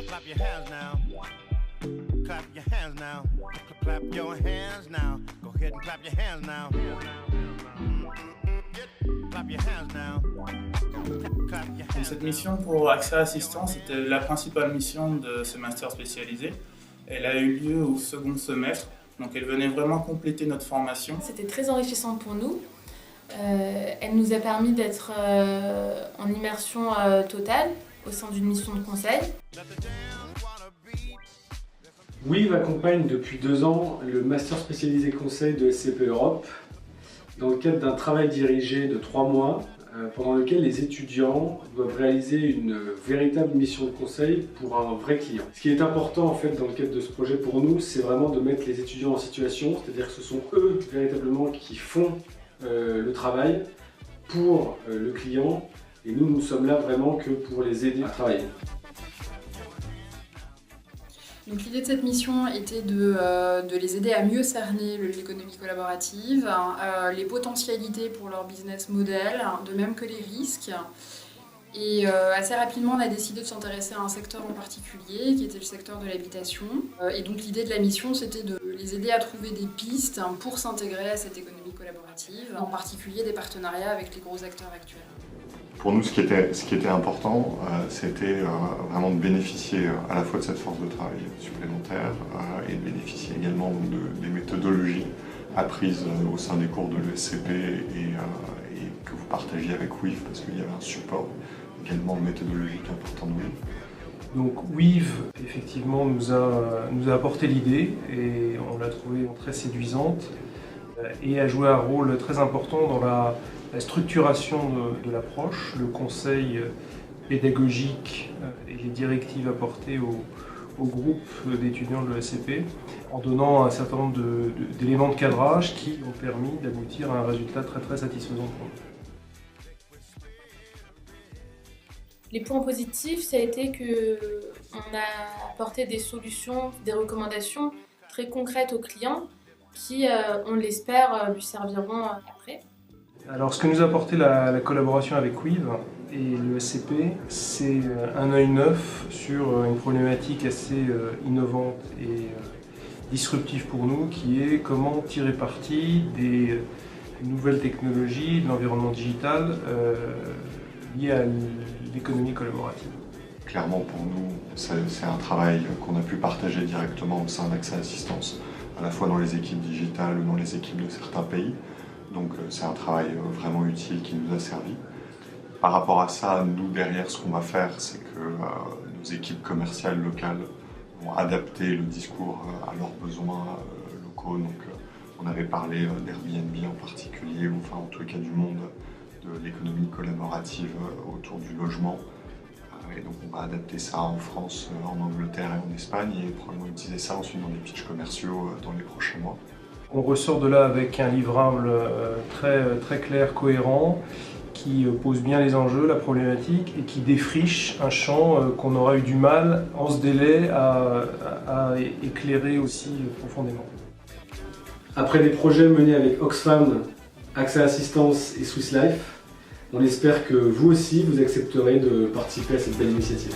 Clap your hands now. Clap your hands now. Clap your hands now. Go ahead and clap your hands now. Clap your hands now. Clap your hands. Cette mission pour Accès Assistance était la principale mission de ce master spécialisé. Elle a eu lieu au second semestre, donc elle venait vraiment compléter notre formation. C'était très enrichissant pour nous. Elle nous a permis d'être en immersion totale au sein d'une mission de conseil. WIV accompagne depuis 2 ans le master spécialisé conseil de SCP Europe dans le cadre d'un travail dirigé de 3 mois pendant lequel les étudiants doivent réaliser une véritable mission de conseil pour un vrai client. Ce qui est important en fait dans le cadre de ce projet pour nous, c'est vraiment de mettre les étudiants en situation, c'est-à-dire que ce sont eux véritablement qui font le travail pour le client et nous sommes là vraiment que pour les aider à travailler. Donc l'idée de cette mission était de les aider à mieux cerner l'économie collaborative, les potentialités pour leur business model, de même que les risques. Et assez rapidement, on a décidé de s'intéresser à un secteur en particulier, qui était le secteur de l'habitation. Et donc l'idée de la mission, c'était de les aider à trouver des pistes pour s'intégrer à cette économie collaborative, en particulier des partenariats avec les gros acteurs actuels. Pour nous, ce qui était important, c'était vraiment de bénéficier à la fois de cette force de travail supplémentaire et de bénéficier également des méthodologies apprises au sein des cours de l'ESCP et que vous partagiez avec WIV parce qu'il y avait un support également méthodologique important de WIV. Donc WIV, effectivement, nous a apporté l'idée et on l'a trouvée très séduisante et a joué un rôle très important dans la structuration de l'approche, le conseil pédagogique et les directives apportées au groupe d'étudiants de l'ESCP en donnant un certain nombre d'éléments de cadrage qui ont permis d'aboutir à un résultat très satisfaisant pour nous. Les points positifs, ça a été qu'on a apporté des solutions, des recommandations très concrètes aux clients qui, on l'espère, lui serviront après. Alors, ce que nous a apporté la collaboration avec WIV et le SCP, c'est un œil neuf sur une problématique assez innovante et disruptive pour nous, qui est comment tirer parti des nouvelles technologies, de l'environnement digital lié à l'économie collaborative. Clairement, pour nous, c'est un travail qu'on a pu partager directement au sein d'Accès Assistance, à la fois dans les équipes digitales ou dans les équipes de certains pays. Donc c'est un travail vraiment utile qui nous a servi. Par rapport à ça, nous derrière ce qu'on va faire, c'est que nos équipes commerciales locales vont adapter le discours à leurs besoins locaux. Donc on avait parlé d'Airbnb en particulier, ou enfin en tout cas du monde de l'économie collaborative autour du logement. Et donc on va adapter ça en France, en Angleterre et en Espagne et probablement utiliser ça ensuite dans les pitchs commerciaux dans les prochains mois. On ressort de là avec un livrable très clair, cohérent, qui pose bien les enjeux, la problématique, et qui défriche un champ qu'on aura eu du mal, en ce délai, à éclairer aussi profondément. Après des projets menés avec Oxfam, Accès Assistance et Swiss Life, on espère que vous aussi, vous accepterez de participer à cette belle initiative.